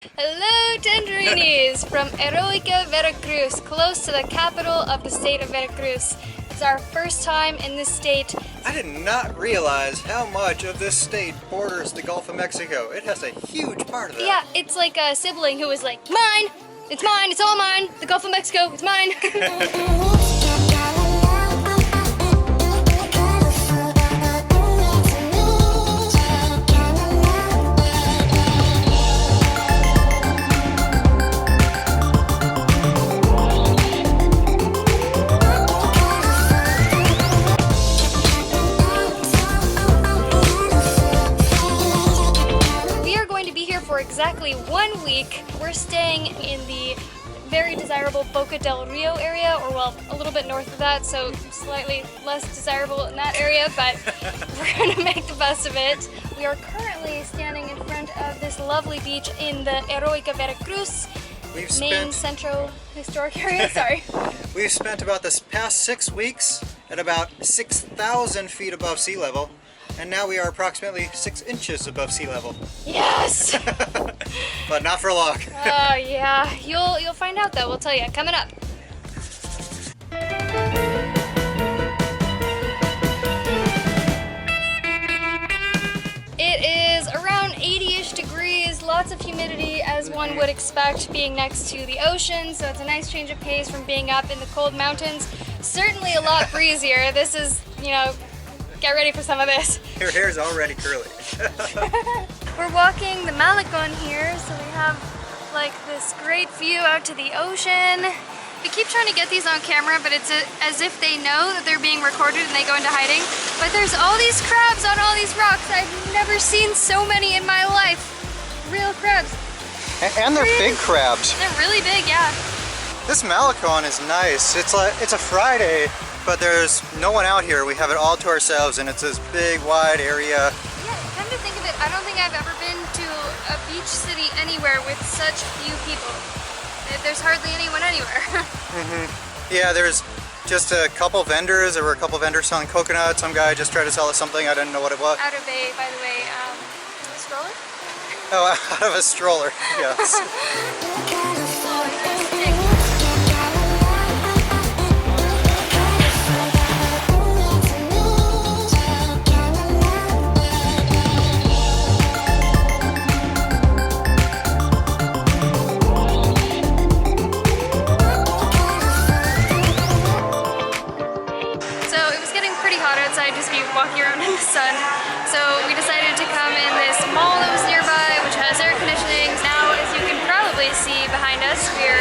Hello, Tangerines from Heroica Veracruz, close to the capital of the state of Veracruz. It's our first time in this state. I did not realize how much of this state borders the Gulf of Mexico. It has a huge part of that. Yeah, it's like a sibling who was like, mine, it's all mine, the Gulf of Mexico, it's mine. For exactly 1 week. We're staying in the very desirable Boca del Rio area, or well, a little bit north of that, so slightly less desirable in that area, but we're gonna make the best of it. We are currently standing in front of this lovely beach in the Heroica Veracruz main central historic area, sorry. We've spent about this past 6 weeks at about 6,000 feet above sea level. And now we are approximately 6 inches above sea level. Yes! But not for long. Oh yeah, you'll find out though, we'll tell you, coming up. It is around 80-ish degrees, lots of humidity as one would expect being next to the ocean, so it's a nice change of pace from being up in the cold mountains. Certainly a lot breezier. This is, you know, get ready for some of this. Your hair's already curly. We're walking the Malecon here, so we have like this great view out to the ocean. We keep trying to get these on camera, but it's as if they know that they're being recorded and they go into hiding. But there's all these crabs on all these rocks. I've never seen so many in my life. Real crabs. And they're big crabs. They're really big, yeah. This Malecon is nice. It's a Friday, but there's no one out here. We have it all to ourselves, and it's this big, wide area. Yeah, come to think of it, I don't think I've ever been to a beach city anywhere with such few people. There's hardly anyone anywhere. Yeah, there's just a couple vendors. There were a couple vendors selling coconuts. Some guy just tried to sell us something. I didn't know what it was. Out of a, by the way, stroller? Oh, out of a stroller, yes. Just be walking around in the sun. So we decided to come in this mall that was nearby, which has air conditioning. Now, as you can probably see behind us, we're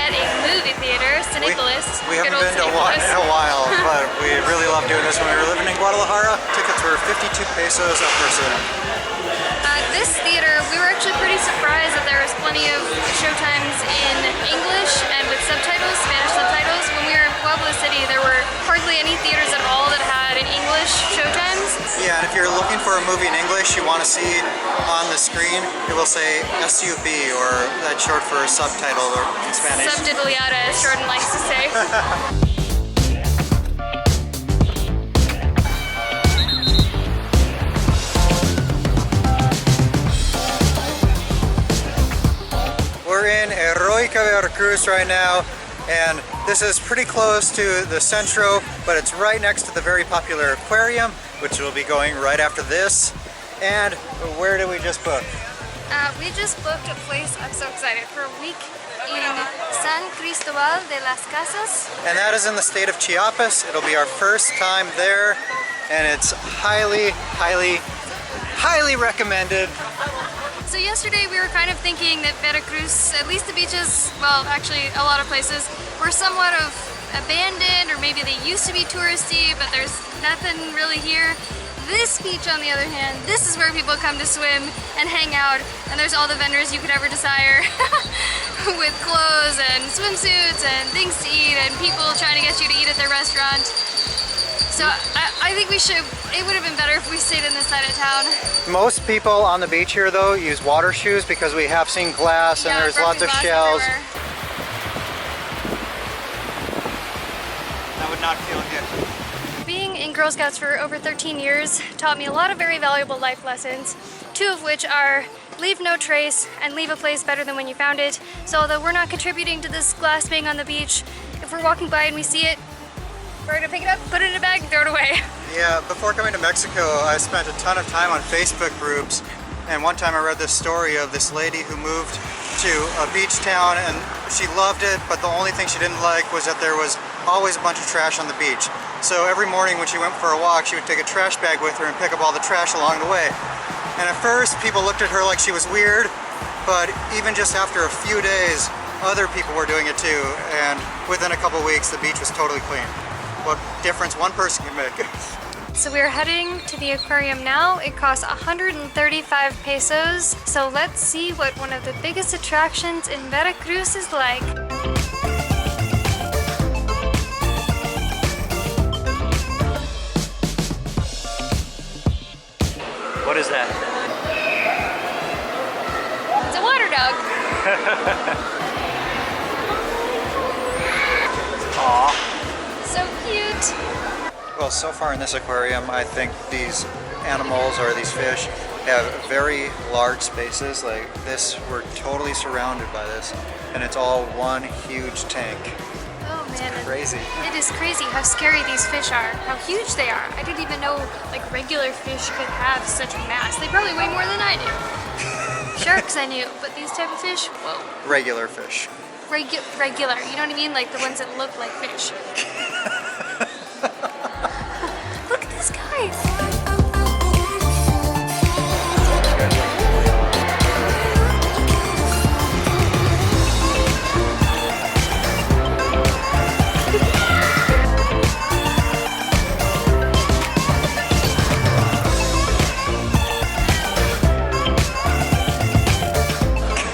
at a movie theater, Cinepolis. We haven't been to one in a while, but we really love doing this. When we were living in Guadalajara, tickets were 52 pesos a person. This theater, we were actually pretty surprised that there was plenty of showtimes in English and with subtitles, Spanish subtitles. When we were in Puerto City, there were hardly any theaters at all that had an English showtimes. Yeah, and if you're looking for a movie in English, you want to see on the screen, it will say SUB, or that's short for subtitle or in Spanish. Subtitleada, as Jordan likes to say. We're in Heroica Veracruz right now, and this is pretty close to the Centro, but it's right next to the very popular aquarium, which will be going right after this. And where did we just book? We just booked a place, I'm so excited, for a week in San Cristobal de las Casas. And that is in the state of Chiapas. It'll be our first time there, and it's highly, highly, highly recommended. So yesterday we were kind of thinking that Veracruz, at least the beaches, well actually a lot of places, were somewhat of abandoned, or maybe they used to be touristy, but there's nothing really here. This beach, on the other hand, this is where people come to swim and hang out, and there's all the vendors you could ever desire with clothes and swimsuits and things to eat and people trying to get you to eat at their restaurant. So I think it would have been better if we stayed in this side of town. Most people on the beach here though use water shoes because we have seen glass, and there's lots of shells. Everywhere. That would not feel good. Being being Girl Scouts for over 13 years taught me a lot of very valuable life lessons, 2 of which are leave no trace and leave a place better than when you found it. So although we're not contributing to this glass being on the beach, if we're walking by and we see it, we're gonna pick it up, put it in a bag, and throw it away. Yeah, before coming to Mexico, I spent a ton of time on Facebook groups, and one time I read this story of this lady who moved to a beach town and she loved it, but the only thing she didn't like was that there was always a bunch of trash on the beach. So every morning when she went for a walk, she would take a trash bag with her and pick up all the trash along the way. And at first, people looked at her like she was weird, but even just after a few days, other people were doing it too, and within a couple weeks, the beach was totally clean. What difference one person can make. So we're heading to the aquarium now. It costs 135 pesos. So let's see what one of the biggest attractions in Veracruz is like. What is that? It's a water dog. Aww. So cute. Well, so far in this aquarium, I think these animals or these fish have very large spaces. Like this, we're totally surrounded by this, and it's all one huge tank. Oh man, it's crazy. It is crazy how scary these fish are, how huge they are. I didn't even know like regular fish could have such mass. They probably weigh more than I do. Sharks I knew, but these type of fish, whoa. Regular fish. Regular, you know what I mean? Like the ones that look like fish. Look at this guy.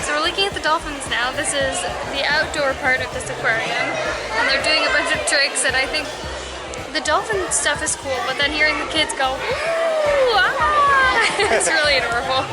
So we're looking at the dolphins now. This is the outdoor part of this aquarium, and they're doing a bunch of tricks, and I think the dolphin stuff is cool, but then hearing the kids go, ooh, ah, it's really adorable.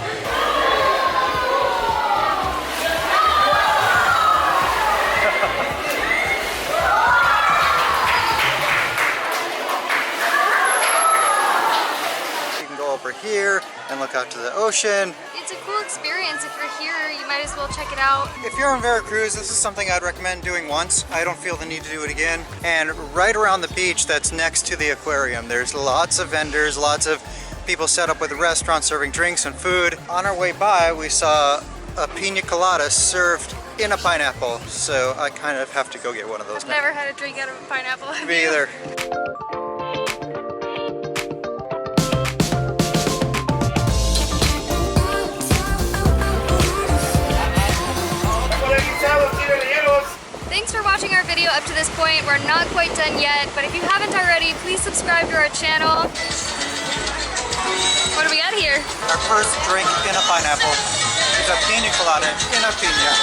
You can go over here and look out to the ocean. It's a cool experience. If you're here, you might as well check it out. If you're in Veracruz, this is something I'd recommend doing once. I don't feel the need to do it again. And right around the beach that's next to the aquarium, there's lots of vendors, lots of people set up with restaurants serving drinks and food. On our way by, we saw a pina colada served in a pineapple, so I kind of have to go get one of those I've now. never had a drink out of a pineapple. Have Me you? either. Thanks for watching our video up to this point. We're not quite done yet, but if you haven't already, please subscribe to our channel. What do we got here? Our first drink in a pineapple is a pina colada in a pina.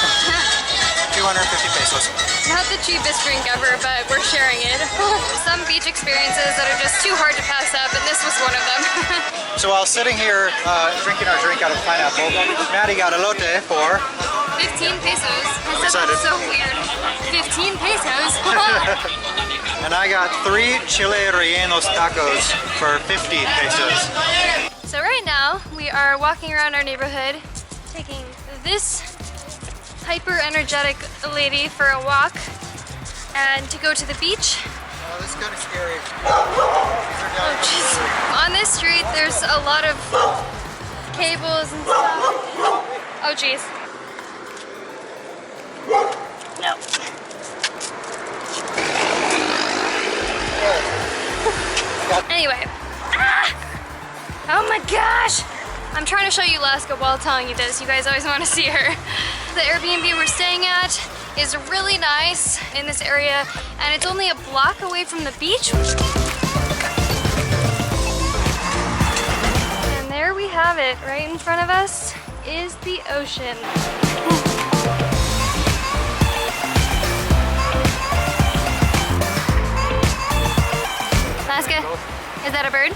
250 pesos. Not the cheapest drink ever, but we're sharing it. Some beach experiences that are just too hard to pass up, and this was one of them. So while sitting here drinking our drink out of pineapple, Maddie got elote for 15 pesos. I said Excited. that's so weird. 15 pesos? and I got 3 chile rellenos tacos for 50 pesos. So right now, we are walking around our neighborhood, taking this hyper-energetic lady for a walk, and to go to the beach. Oh, this is kind of scary. Oh jeez. On this street, there's a lot of cables and stuff. Oh jeez. No. Anyway. Ah! Oh my gosh! I'm trying to show you Alaska while telling you this. You guys always want to see her. The Airbnb we're staying at is really nice in this area, and it's only a block away from the beach. And there we have it. Right in front of us is the ocean. Alaska, is that a bird?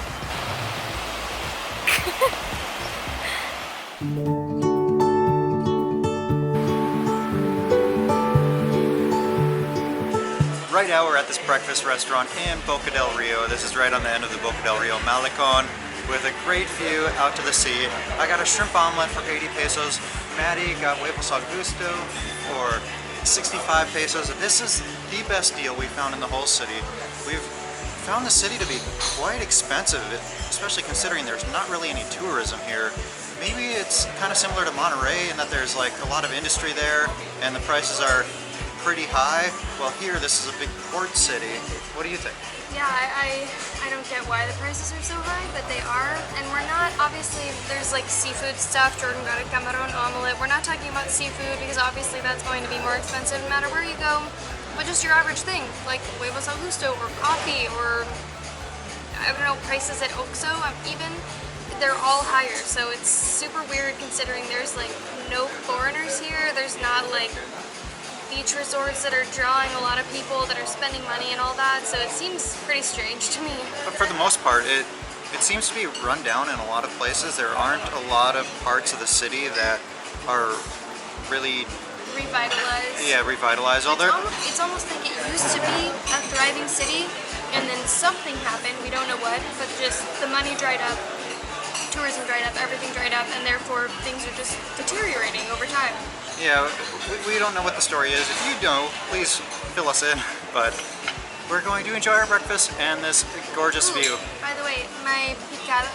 right now we're at this breakfast restaurant in Boca del Rio. This is right on the end of the Boca del Rio Malecon with a great view out to the sea. I got a shrimp omelet for 80 pesos. Maddie got huevos al gusto for 65 pesos. This is the best deal we found in the whole city. We've found the city to be quite expensive, especially considering there's not really any tourism here. Maybe it's kind of similar to Monterey in that there's like a lot of industry there and the prices are pretty high. Well, here this is a big port city. What do you think? Yeah, I don't get why the prices are so high, but they are. And we're not, obviously, there's like seafood stuff. Jordan got a camarón omelet. We're not talking about seafood because obviously that's going to be more expensive no matter where you go. But just your average thing, like huevos al gusto or coffee or, I don't know, prices at Oxxo even, they're all higher. So it's super weird considering there's like no foreigners here. There's not like beach resorts that are drawing a lot of people that are spending money and all that, so it seems pretty strange to me. But for the most part, it seems to be run down in a lot of places. There aren't a lot of parts of the city that are really revitalized. Yeah, revitalized. It's almost like it used to be a thriving city, and then something happened, we don't know what, but just the money dried up, tourism dried up, everything dried up, and therefore things are just deteriorating over time. Yeah, we don't know what the story is. If you know, please fill us in. But we're going to enjoy our breakfast and this gorgeous view. By the way, my picada?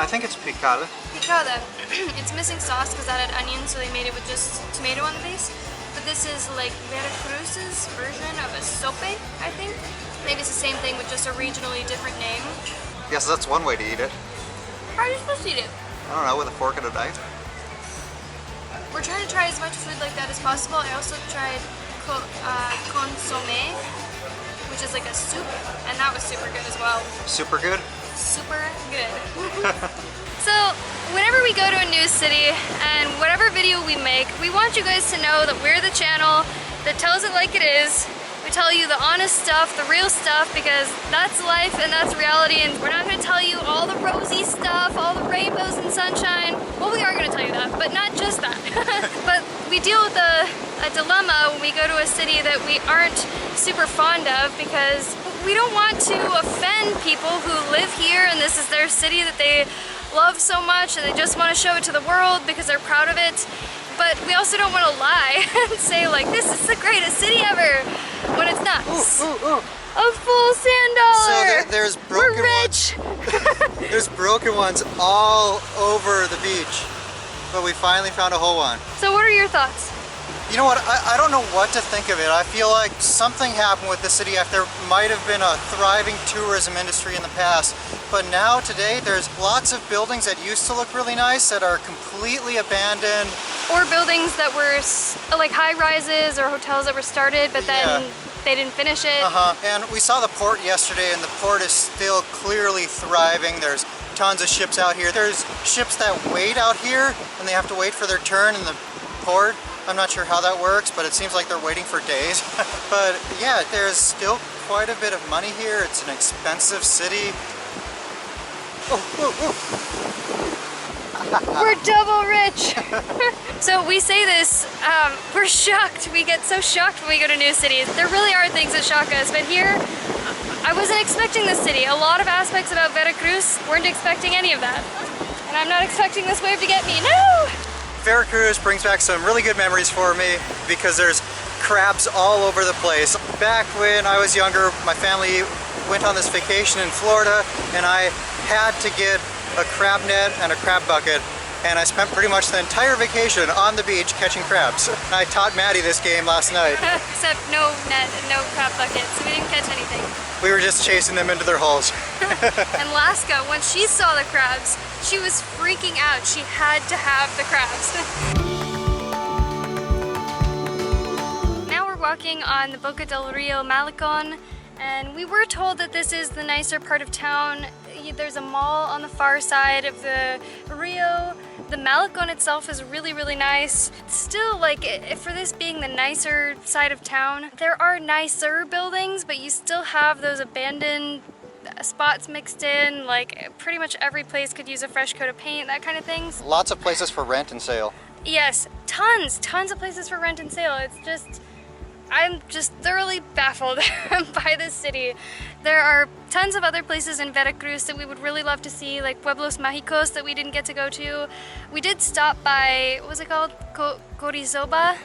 I think it's picada. Picada. It's missing sauce because that had onion, so they made it with just tomato on the base. But this is like Veracruz's version of a sope, I think. Maybe it's the same thing with just a regionally different name. Yes, that's one way to eat it. How are you supposed to eat it? I don't know, with a fork and a knife. We're trying to try as much food like that as possible. I also tried consomé, which is like a soup, and that was super good as well. Super good? Super good. So, whenever we go to a new city, and whatever video we make, we want you guys to know that we're the channel that tells it like it is. We tell you the honest stuff, the real stuff, because that's life and that's reality, and we're not going to tell you all the rosy stuff, all the rainbows and sunshine. Well, we are going to tell you that, but not just that. But we deal with a dilemma when we go to a city that we aren't super fond of, because we don't want to offend people who live here and this is their city that they love so much and they just want to show it to the world because they're proud of it. But we also don't want to lie and say like, this is the greatest city ever, when it's not. Ooh. A full sand dollar! So there's broken We're rich! There's broken ones all over the beach, but we finally found a whole one. So what are your thoughts? You know what, I don't know what to think of it. I feel like something happened with the city after there might have been a thriving tourism industry in the past. But now, today, there's lots of buildings that used to look really nice that are completely abandoned. Or buildings that were like high-rises or hotels that were started, but then they didn't finish it. And we saw the port yesterday, and the port is still clearly thriving. There's tons of ships out here. There's ships that wait out here, and they have to wait for their turn in the port. I'm not sure how that works, but it seems like they're waiting for days. But yeah, there's still quite a bit of money here. It's an expensive city. We're double rich. So we say this, we're shocked. We get so shocked when we go to new cities. There really are things that shock us, but here, I wasn't expecting this city. A lot of aspects about Veracruz weren't expecting any of that. And I'm not expecting this wave to get me, no! Veracruz brings back some really good memories for me because there's crabs all over the place. Back when I was younger, my family went on this vacation in Florida and I had to get a crab net and a crab bucket, and I spent pretty much the entire vacation on the beach catching crabs. I taught Maddie this game last night. Except no net and no crab bucket, so we didn't catch anything. We were just chasing them into their holes. And Laska, when she saw the crabs, she was freaking out. She had to have the crabs. Now we're walking on the Boca del Rio Malecon, and we were told that this is the nicer part of town. There's a mall on the far side of the Rio. The Malecon itself is really, really nice. Still, like, for this being the nicer side of town, there are nicer buildings, but you still have those abandoned spots mixed in. Like, pretty much every place could use a fresh coat of paint, that kind of things. Lots of places for rent and sale. Yes, tons of places for rent and sale. It's just, I'm just thoroughly baffled by this city. There are tons of other places in Veracruz that we would really love to see, like Pueblos Mágicos that we didn't get to go to. We did stop by, what was it called? Corizaba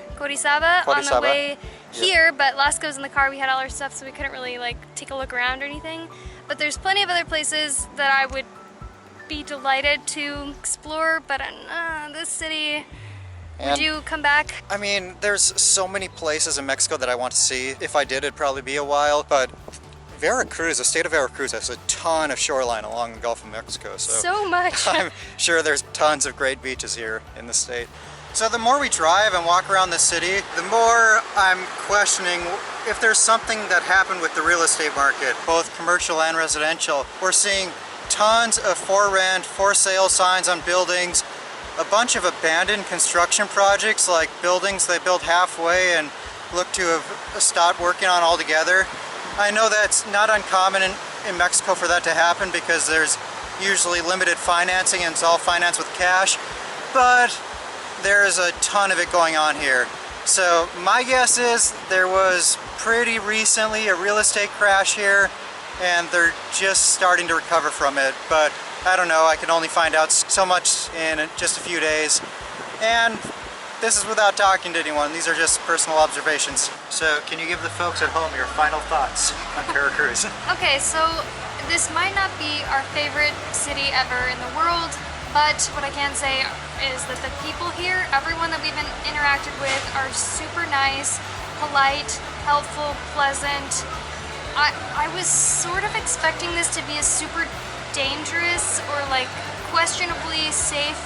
on the way here, but Lasco was in the car. We had all our stuff, so we couldn't really like take a look around or anything. But there's plenty of other places that I would be delighted to explore, but this city... Would you come back? I mean, there's so many places in Mexico that I want to see. If I did, it'd probably be a while, but Veracruz, the state of Veracruz, has a ton of shoreline along the Gulf of Mexico. So much. I'm sure there's tons of great beaches here in the state. So the more we drive and walk around the city, the more I'm questioning if there's something that happened with the real estate market, both commercial and residential. We're seeing tons of for rent, for sale signs on buildings, a bunch of abandoned construction projects, like buildings they built halfway and look to have stopped working on altogether. I know that's not uncommon in Mexico for that to happen because there's usually limited financing and it's all financed with cash, but there's a ton of it going on here. So my guess is there was pretty recently a real estate crash here and they're just starting to recover from it, but I don't know, I can only find out so much in just a few days. And this is without talking to anyone, these are just personal observations. So can you give the folks at home your final thoughts on Veracruz? Okay, so this might not be our favorite city ever in the world, but what I can say is that the people here, everyone that we've interacted with, are super nice, polite, helpful, pleasant. I was sort of expecting this to be a super dangerous or like questionably safe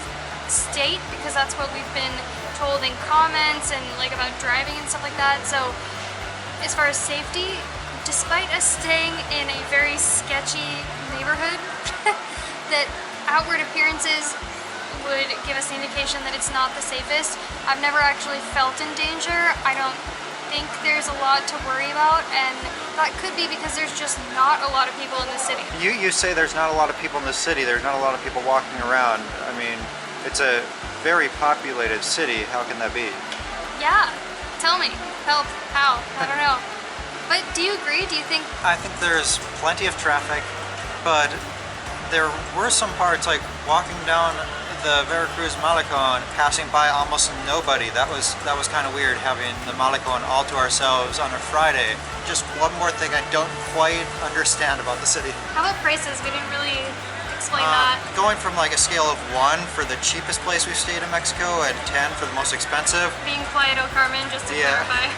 state because that's what we've been told in comments and like about driving and stuff like that. So as far as safety, despite us staying in a very sketchy neighborhood, that outward appearances would give us the indication that it's not the safest. I've never actually felt in danger. I don't think there's a lot to worry about, and that could be because there's just not a lot of people in the city. You say there's not a lot of people in the city, there's not a lot of people walking around. I mean, it's a very populated city. How can that be? Yeah, tell me. Help. How? I don't know. But do you agree? Do you think? I think there's plenty of traffic, but there were some parts like walking down the Veracruz Malecon, passing by almost nobody. That was kind of weird having the Malecon all to ourselves on a Friday. Just one more thing I don't quite understand about the city. How about prices? We didn't really explain that. Going from like a scale of 1 for the cheapest place we've stayed in Mexico and 10 for the most expensive. Being Playa del Carmen, just to clarify.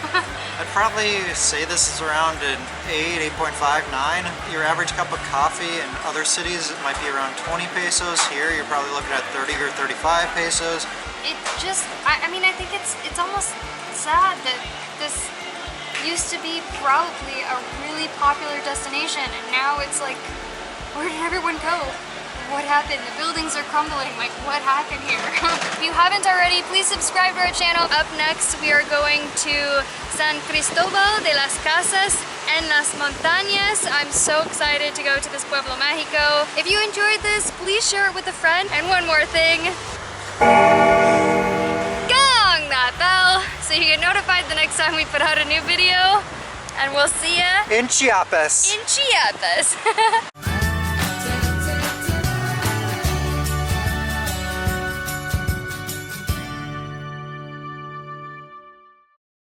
I'd probably say this is around an 8, 8.5, 9. Your average cup of coffee in other cities it might be around 20 pesos. Here you're probably looking at 30 or 35 pesos. It just, I mean, I think it's almost sad that this used to be probably a really popular destination and now it's like, where did everyone go? What happened? The buildings are crumbling. Like, what happened here? If you haven't already, please subscribe to our channel. Up next, we are going to San Cristobal de las Casas en las Montañas. I'm so excited to go to this Pueblo Mágico. If you enjoyed this, please share it with a friend. And one more thing. Gong that bell so you get notified the next time we put out a new video. And we'll see ya In Chiapas. in Chiapas.